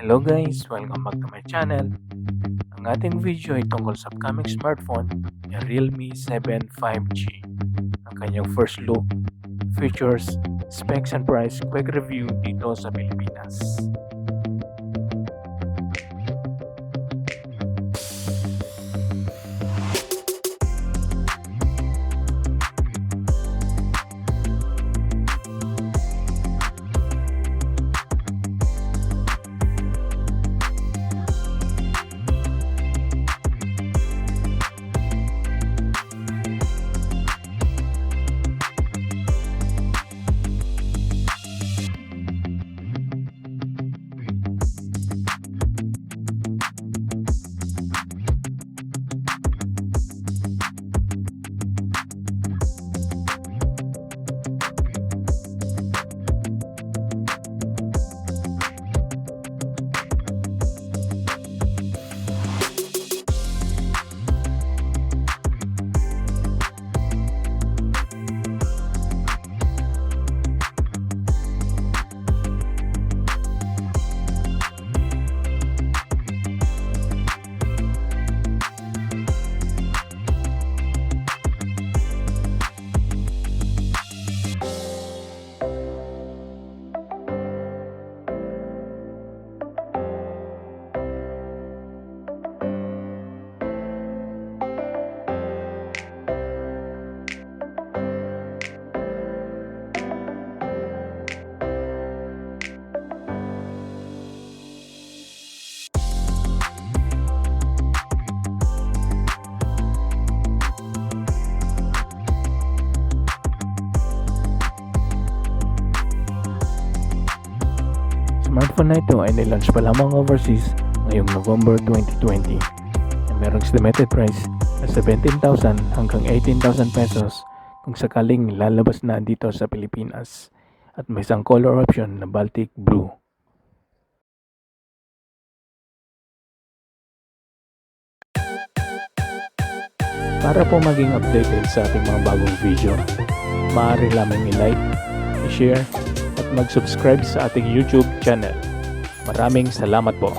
Hello guys! Welcome back to my channel. Ang ating video ay tungkol sa upcoming smartphone na Realme 7 5G. Ang kanyang first look, features, specs and price, quick review dito sa Pilipinas. Smartphone na ito ay nilaunch pa lamang overseas ngayong November 2020 na merong estimated price na 17,000 hanggang 18,000 pesos kung sakaling lalabas na dito sa Pilipinas at may isang color option na Baltic Blue. Para po maging updated sa ating mga bagong video, maaari lamang i-like, i-share at mag-subscribe sa ating YouTube channel. Maraming salamat po.